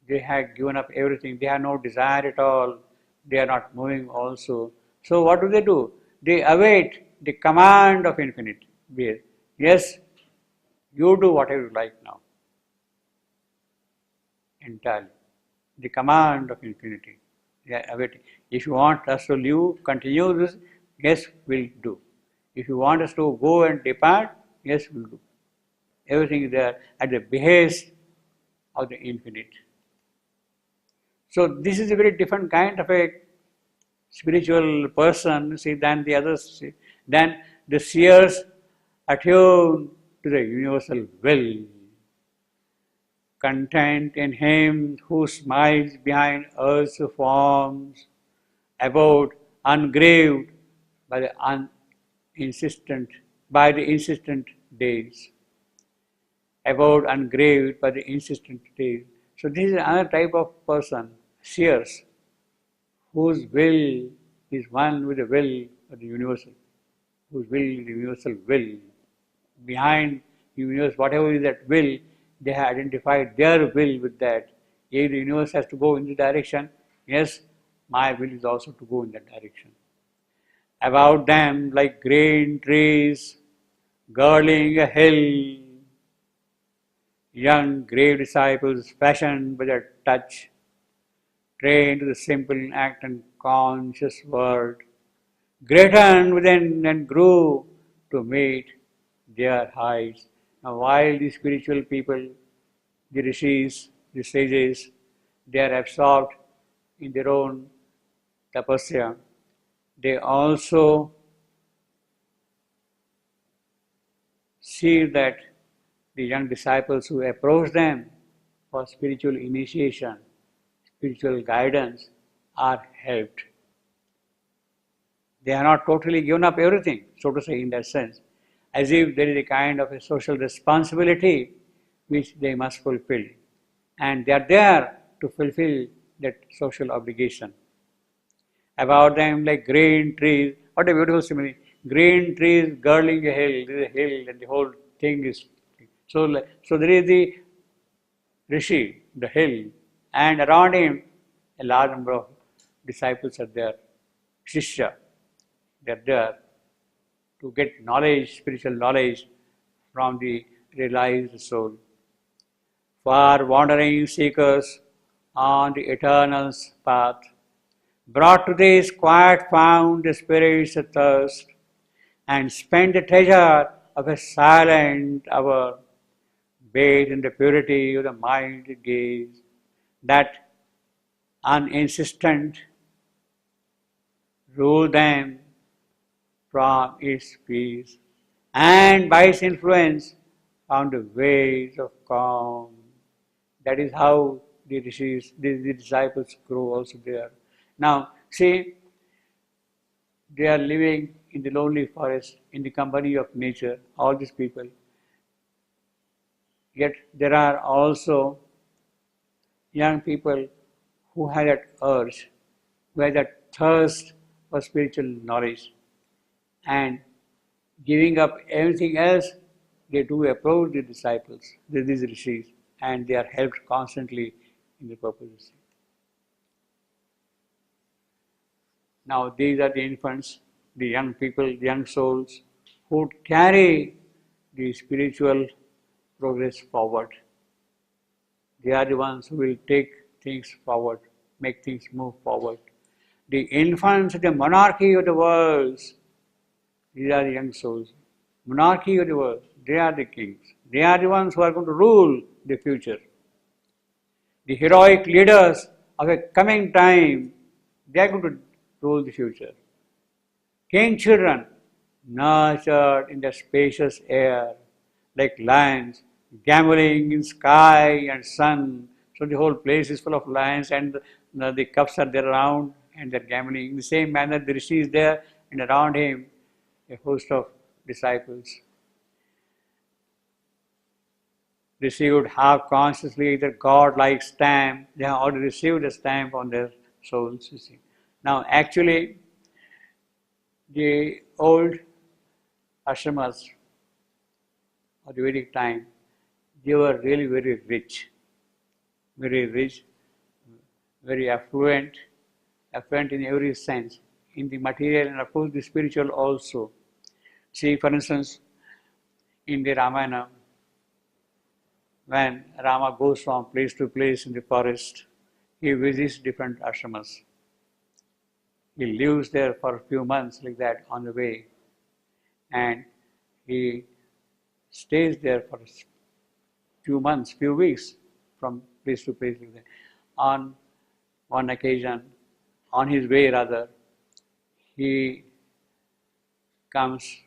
They have given up everything. They have no desire at all. They are not moving also. So what do? They await the command of infinite being. Yes, you do whatever you like now. Entirely. The command of infinity. They are awaiting. If you want us to live, continue this, yes, we'll do. If you want us to go and depart, yes, we'll do. Everything is there at the behest of the infinite. So this is a very different kind of a spiritual person, see, than the others, see, than the seers attuned to the universal will, content in him who smiles behind earth's forms, abode ungraved by the insistent days, abode ungraved by the insistent days. So this is another type of person, seers, whose will is one with the will of the universal, whose will is the universal will. Behind the universe, whatever is that will, they have identified their will with that. If the universe has to go in the direction, yes, my will is also to go in that direction. About them, like green trees girdling a hill, young grave disciples fashioned by their touch, trained to the simple act and conscious word, greatened within and grew to meet their heights. Now, while the spiritual people, the rishis, the sages, they are absorbed in their own tapasya, they also see that the young disciples who approach them for spiritual initiation, spiritual guidance, are helped. They are not totally given up everything, so to say, in that sense, as if there is a kind of a social responsibility which they must fulfill. And they are there to fulfill that social obligation. About them, like green trees, what a beautiful simile. Green trees girdling a hill, there is a hill, and the whole thing is. So there is the rishi, the hill, and around him, a large number of disciples are there, shishya. They are there to get knowledge, spiritual knowledge from the realized soul. For wandering seekers on the eternal path, brought to this quiet found the spirit's thirst, and spent the treasure of a silent hour, bathed in the purity of the mind gaze, that uninsistent rule them from its peace, and by its influence found the ways of calm. That is how the rishis, the disciples grow also there. Now, see, they are living in the lonely forest, in the company of nature, all these people. Yet there are also young people who have that urge, who have that thirst for spiritual knowledge. And giving up everything else, they do approach the disciples, these rishis, and they are helped constantly in the purposes. Now these are the infants, the young people, the young souls who carry the spiritual progress forward. They are the ones who will take things forward, make things move forward. The infants, the monarchy of the world, these are the young souls. Monarchy of the world, they are the kings. They are the ones who are going to rule the future. The heroic leaders of a coming time, they are going to rule the future. King children, nurtured in the spacious air, like lions, gamboling in sky and sun. So the whole place is full of lions, and the cubs are there around, and they're gambling. In the same manner, the rishi is there, and around him, a host of disciples. Received half consciously the God-like stamp. They have already received a stamp on their souls, you see. Now, actually, the old ashramas of the Vedic time, they were really very rich, very affluent in every sense, in the material and of course the spiritual also. See, for instance, in the Ramayana, when Rama goes from place to place in the forest, he visits different ashramas. He lives there for a few months like that on the way, and he stays there for a few months, few weeks from place to place like that. On one occasion, on his way rather, he comes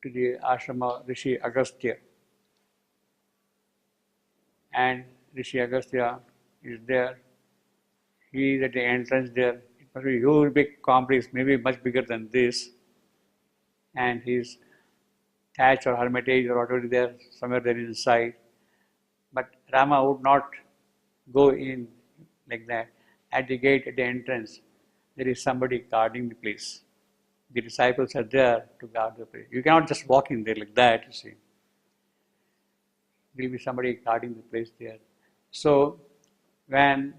to the ashrama of Rishi Agastya, and Rishi Agastya is there. He is at the entrance there. It must be a huge big complex, maybe much bigger than this, and his thatch or hermitage or whatever is there, somewhere there inside. But Rama would not go in like that. At the gate, at the entrance, there is somebody guarding the place. The disciples are there to guard the place. You cannot just walk in there like that, you see. There will be somebody guarding the place there. So, when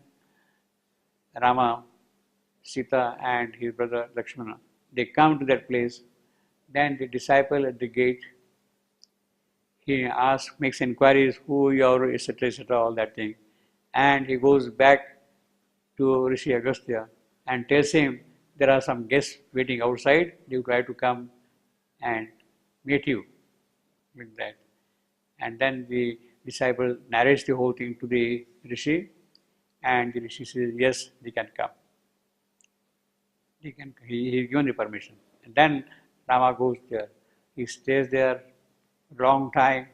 Rama, Sita and his brother Lakshmana, they come to that place, then the disciple at the gate, he asks, makes inquiries, who you are, etc., all that thing. And he goes back to Rishi Agastya and tells him, there are some guests waiting outside, they will try to come and meet you, like that. And then the disciple narrates the whole thing to the Rishi, and the Rishi says, yes, they can come. He is given the permission. And then Rama goes there. He stays there a long time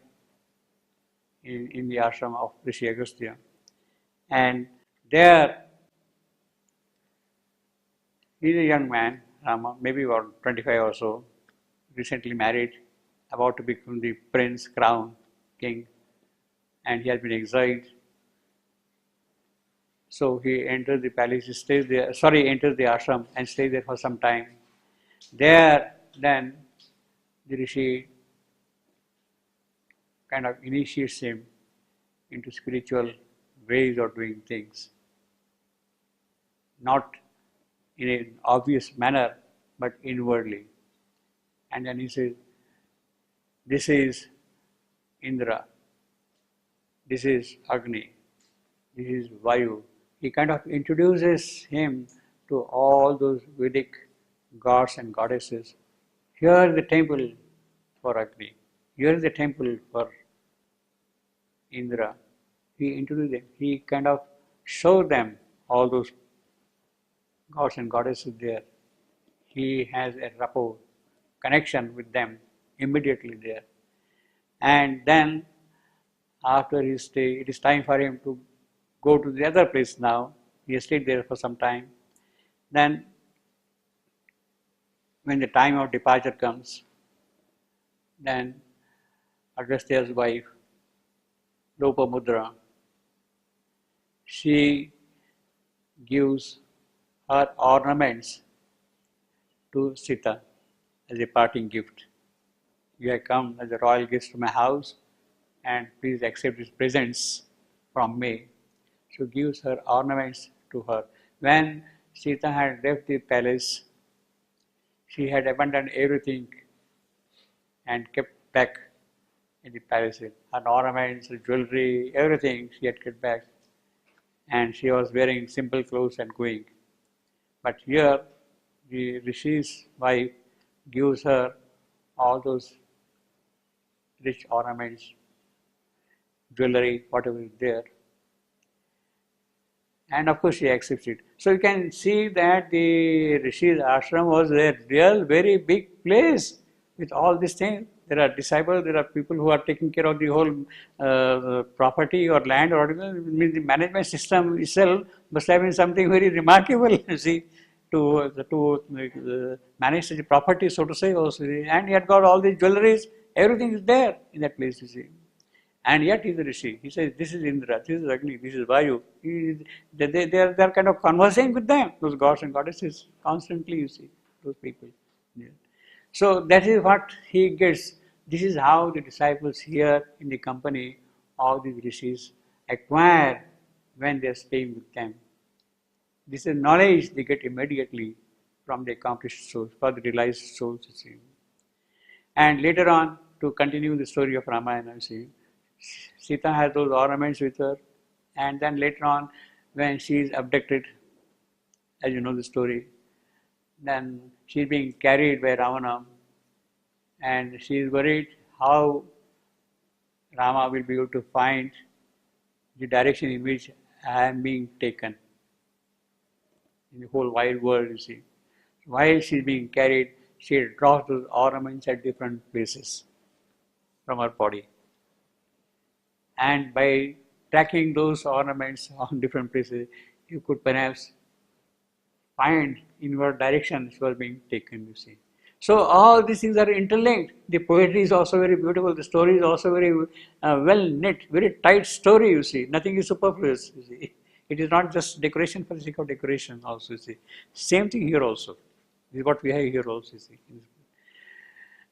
in the ashram of Rishi Agastya. And there, he is a young man, Rama, maybe about 25 or so, recently married, about to become the prince, crown, king, and he has been exiled. So he enters the palace, enters the ashram and stays there for some time. There, then, the Rishi kind of initiates him into spiritual ways of doing things. Not in an obvious manner, but inwardly. And then he says, this is Indra, this is Agni, this is Vayu. He kind of introduces him to all those Vedic gods and goddesses. Here is the temple for Agni, here is the temple for Indra. He introduced them, he kind of showed them all those gods and goddesses there. He has a rapport, connection with them immediately there. And then, after his stay, it is time for him to go to the other place now. He has stayed there for some time. Then, when the time of departure comes, then Agastya's wife, Lopamudra, she gives her ornaments to Sita as a parting gift. You have come as a royal guest to my house, and please accept these presents from me. So gives her ornaments to her. When Sita had left the palace, she had abandoned everything and kept back in the palace. Her ornaments, her jewelry, everything she had kept back. And she was wearing simple clothes and going. But here, the Rishi's wife gives her all those rich ornaments, jewelry, whatever is there. And of course she accepts it. So you can see that the Rishi's ashram was a real very big place with all these things. There are disciples, there are people who are taking care of the whole property or land or whatever. The management system itself must have been something very remarkable, you see, to manage the property, so to say, also. And he had got all the jewelries, everything is there in that place, you see. And yet he is a Rishi. He says, this is Indra, this is Agni, this is Vayu. They are kind of conversing with them, those gods and goddesses, constantly, you see, those people. Yeah. So that is what he gets. This is how the disciples here in the company of these Rishis acquire when they are staying with them. This is knowledge they get immediately from the accomplished souls, for the realized souls, you see. And later on, to continue the story of Ramayana, you see, Sita has those ornaments with her, and then later on, when she is abducted, as you know the story, then she is being carried by Ravana, and she is worried how Rama will be able to find the direction in which I am being taken in the whole wide world, you see. While she is being carried, she drops those ornaments at different places from her body. And by tracking those ornaments on different places, you could perhaps find in what direction she was being taken, you see. So all these things are interlinked. The poetry is also very beautiful. The story is also very well knit, very tight story, you see. Nothing is superfluous, you see. It is not just decoration for the sake of decoration also, you see. Same thing here also. This is what we have here also, you see.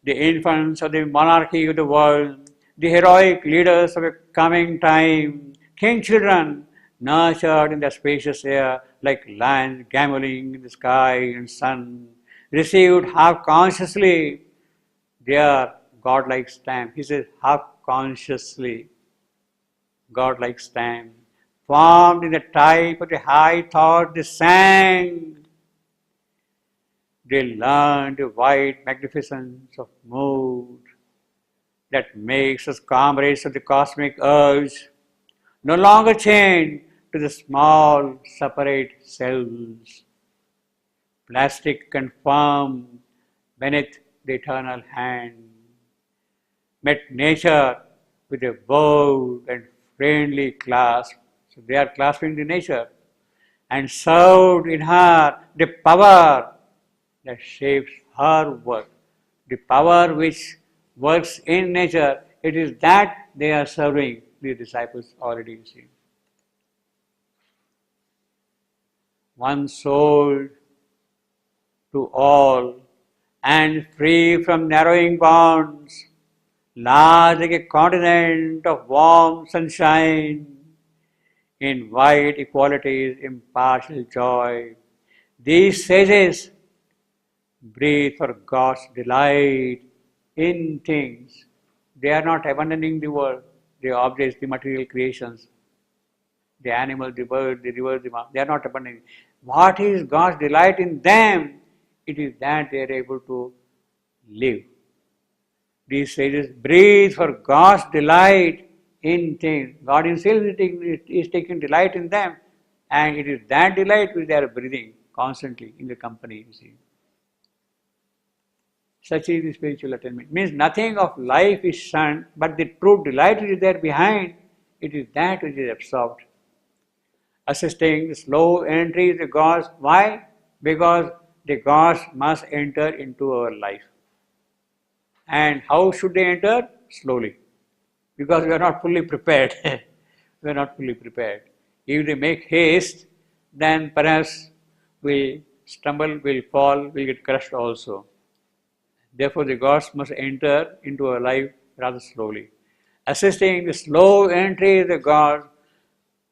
The infants of the monarchy of the world, the heroic leaders of a coming time, king children, nurtured in the spacious air like lions gambolling in the sky and sun, received half consciously their godlike stamp. He says half consciously, godlike stamp, formed in the type of the high thought they sang. They learned the white magnificence of mood that makes us comrades of the cosmic urge, no longer chained to the small separate cells, plastic and firm beneath the eternal hand, met nature with a bold and friendly clasp. So they are clasping the nature and served in her the power that shapes her work. The power which works in nature, it is that they are serving the disciples already, you see. One soul to all and free from narrowing bonds, large like a continent of warm sunshine, in wide equality's impartial joy. These sages breathe for God's delight in things. They are not abandoning the world, the objects, the material creations, the animal, the bird, the river, the mountain. They are not abandoning. What is God's delight in them? It is that they are able to live. These sages breathe for God's delight in things. God Himself is taking delight in them, and it is that delight which they are breathing constantly in the company, you see. Such is the spiritual attainment. Means nothing of life is shunned, but the true delight which is there behind, it is that which is absorbed. Assisting the slow entry of the gods. Why? Because the gods must enter into our life. And how should they enter? Slowly. Because we are not fully prepared. We are not fully prepared. If they make haste, then perhaps we stumble, we'll fall, we'll get crushed also. Therefore, the gods must enter into our life rather slowly. Assisting the slow entry of the gods,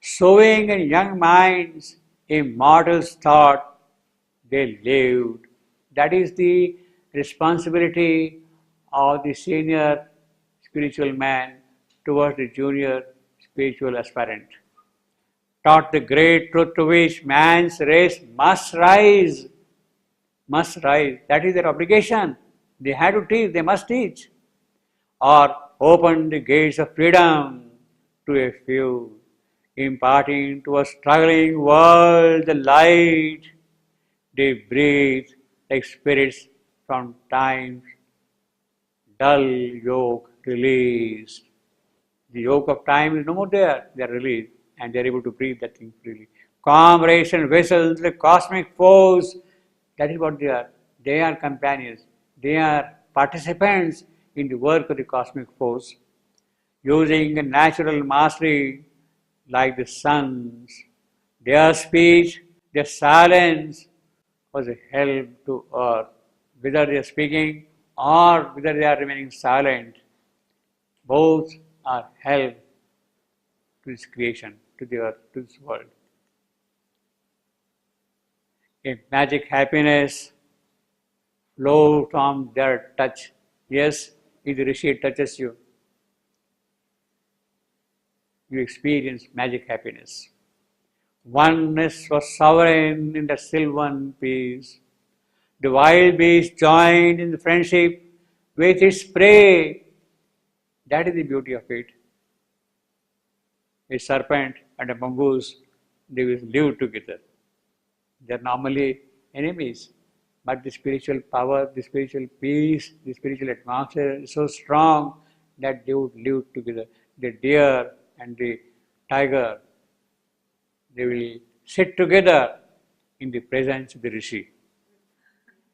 sowing in young minds immortals' thought, they lived. That is the responsibility of the senior spiritual man towards the junior spiritual aspirant. Taught the great truth to which man's race must rise. Must rise. That is their obligation. They have to teach, they must teach. Or open the gates of freedom to a few, imparting to a struggling world the light. They breathe like spirits from time's dull yoke released. The yoke of time is no more there, they are released and they are able to breathe that thing freely. Comrades and vessels, the cosmic force, that is what they are. They are companions, they are participants in the work of the cosmic force, using a natural mastery like the suns. Their speech, their silence was a help to earth. Whether they are speaking or whether they are remaining silent, both are help to this creation, to the earth, to this world. a magic happiness flow from their touch. Yes, if the Rishi touches you, you experience magic happiness. Oneness was sovereign in the sylvan peace. The wild beast joined in friendship with its prey. That is the beauty of it. A serpent and a mongoose, they will live together. They are normally enemies, but the spiritual power, the spiritual peace, the spiritual atmosphere is so strong that they would live together. The deer and the tiger, they will sit together in the presence of the Rishi.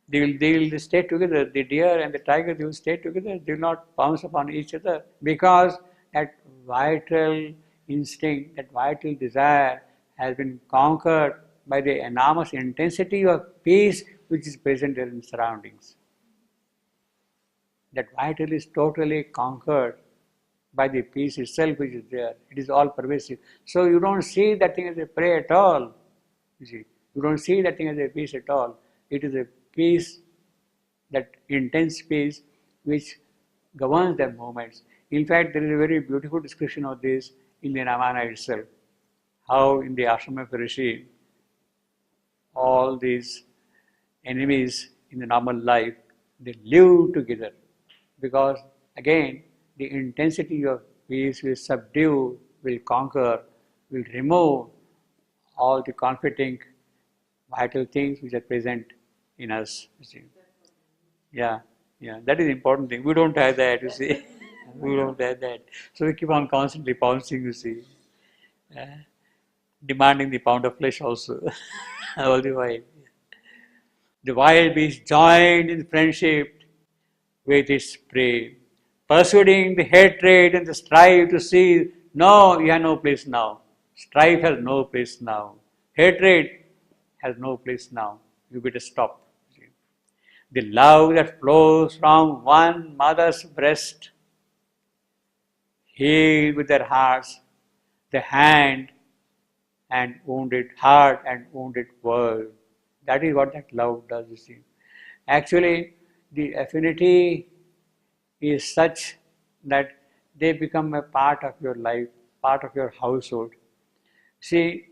They will stay together. The deer and the tiger, they will stay together. They will not pounce upon each other because that vital instinct, that vital desire has been conquered by the enormous intensity of peace which is present in surroundings. That vital is totally conquered by the peace itself which is there. It is all pervasive. So you don't see that thing as a prey at all. You see, you don't see that thing as a peace at all. It is a peace, that intense peace which governs their movements. In fact, there is a very beautiful description of this in the Ramayana itself. How in the ashram of Rishi, all these enemies in the normal life, they live together. Because again, the intensity of peace will subdue, will conquer, will remove all the conflicting vital things which are present in us. You see. Yeah, that is the important thing. We don't have that, you see. We don't have that. So we keep on constantly pouncing, you see. Demanding the pound of flesh also, all the while. The wild beast joined in friendship with its prey, pursuing the hatred and the strife to see, no, you have no place now. Strife has no place now. Hatred has no place now. You better stop. The love that flows from one mother's breast, healed with their hearts, the hand and wounded heart and wounded world. That is what that love does, you see. Actually, the affinity is such that they become a part of your life, part of your household. See,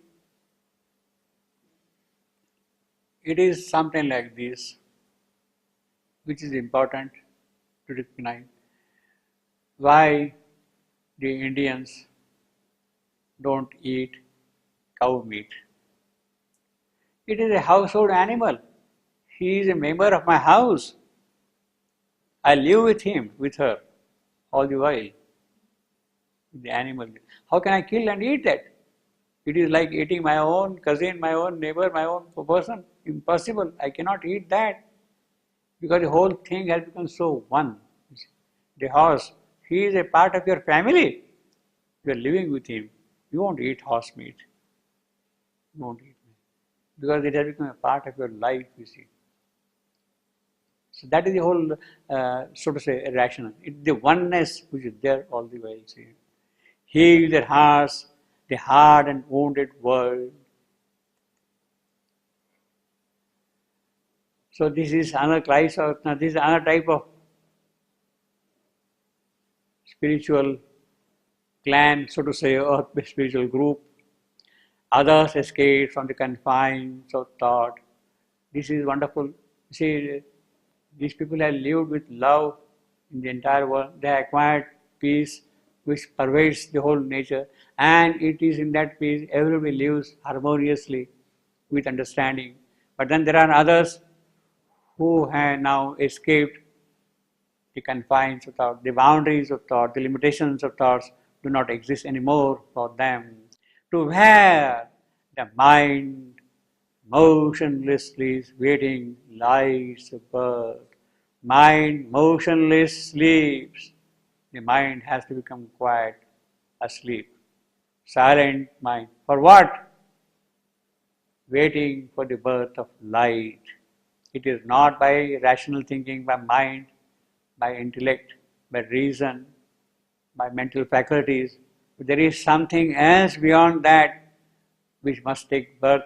it is something like this, which is important to recognize. Why the Indians don't eat cow meat? It is a household animal. He is a member of my house. I live with him, with her, all the while. The animal. How can I kill and eat that? It is like eating my own cousin, my own neighbor, my own person. Impossible. I cannot eat that. Because the whole thing has become so one. The horse, he is a part of your family. You are living with him. You won't eat horse meat. You won't eat meat. Because it has become a part of your life, you see. So that is the whole, so to say, rational. It's the oneness which is there all the while, see. Heal their hearts, the hard and wounded world. So this is another type of spiritual clan, so to say, or spiritual group. Others escape from the confines of thought. This is wonderful. See, these people have lived with love in the entire world. They have acquired peace which pervades the whole nature, and it is in that peace everybody lives harmoniously with understanding. But then there are others who have now escaped the confines of thought, the boundaries of thought, the limitations of thoughts do not exist anymore for them. To where the mind motionlessly is waiting lies a bird. Mind motionless sleeps. The mind has to become quiet, asleep. Silent mind. For what? Waiting for the birth of light. It is not by rational thinking, by mind, by intellect, by reason, by mental faculties. But there is something else beyond that which must take birth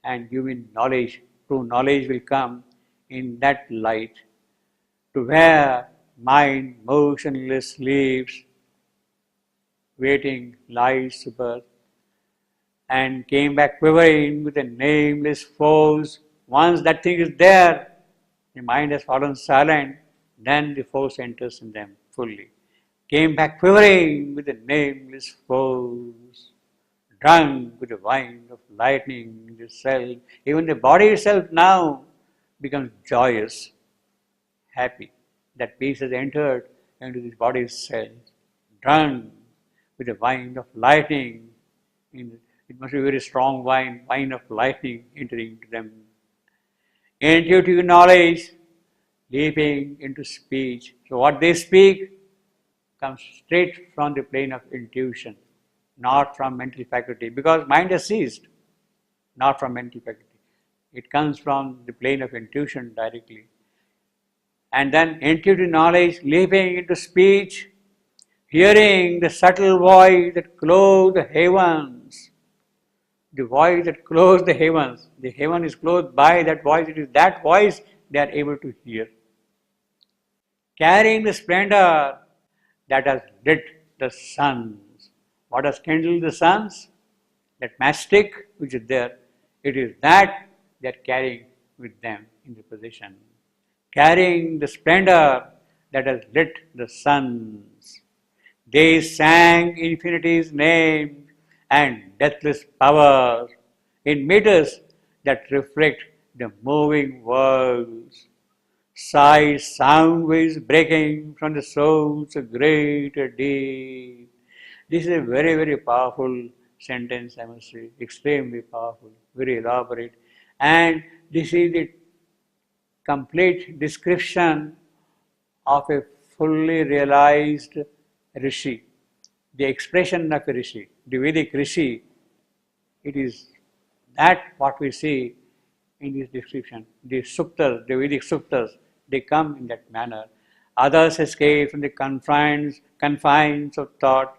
and give me knowledge true knowledge will come in that light, to where mind motionless lives, waiting lies to birth, and came back quivering with a nameless force. Once that thing is there, the mind has fallen silent, then the force enters in them fully. Came back quivering with a nameless force, drunk with the wine of lightning in the self. Even the body itself now becomes joyous, happy. That peace has entered into this body itself, drunk with the wine of lightning. It must be very strong wine of lightning entering into them. Intuitive knowledge leaping into speech. So what they speak comes straight from the plane of intuition, not from mental faculty, because mind has ceased, not from mental faculty. It comes from the plane of intuition directly. And then intuitive knowledge leaping into speech, hearing the subtle voice that clothes the heavens. The voice that clothes the heavens. The heaven is clothed by that voice. It is that voice they are able to hear. Carrying the splendor that has lit the suns. What has kindled the suns? That mastic which is there. It is that they are carrying with them in the possession. Carrying the splendor that has lit the suns. They sang infinity's name and deathless power in meters that reflect the moving worlds. Sighs, sound waves breaking from the soul's great deep. This is a very, very powerful sentence, I must say, extremely powerful, very elaborate. And this is the complete description of a fully realized Rishi, the expression of a Rishi, the Vedic Rishi. It is that what we see in this description. The suktas, the Vedic suktas, they come in that manner. Others escape from the confines of thought,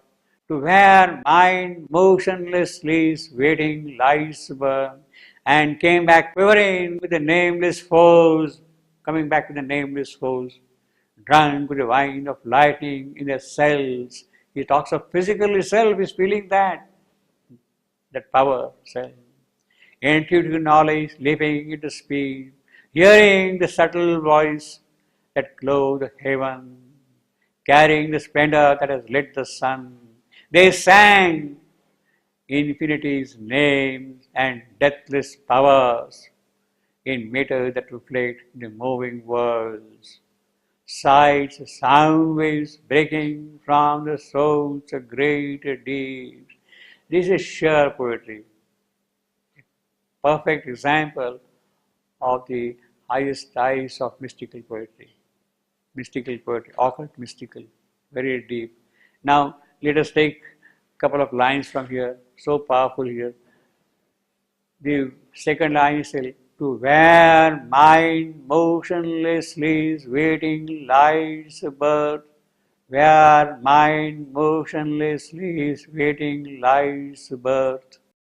to where mind motionlessly waiting lies burn, and came back quivering with the nameless foes, coming back with the nameless foes, drunk with the wine of lightning in their cells. He talks of physical self, is feeling that power, self. Intuitive knowledge leaping into speed, hearing the subtle voice that clothed the heaven, carrying the splendor that has lit the sun. They sang infinity's names and deathless powers in meters that reflect the moving worlds. Sights, sound waves breaking from the soul's great deeps. This is sheer poetry. Perfect example of the highest types of mystical poetry. Mystical poetry, occult mystical, very deep. Now, let us take a couple of lines from here, so powerful here. The second line is to where mind motionlessly is waiting lies birth, where mind motionlessly is waiting lies birth.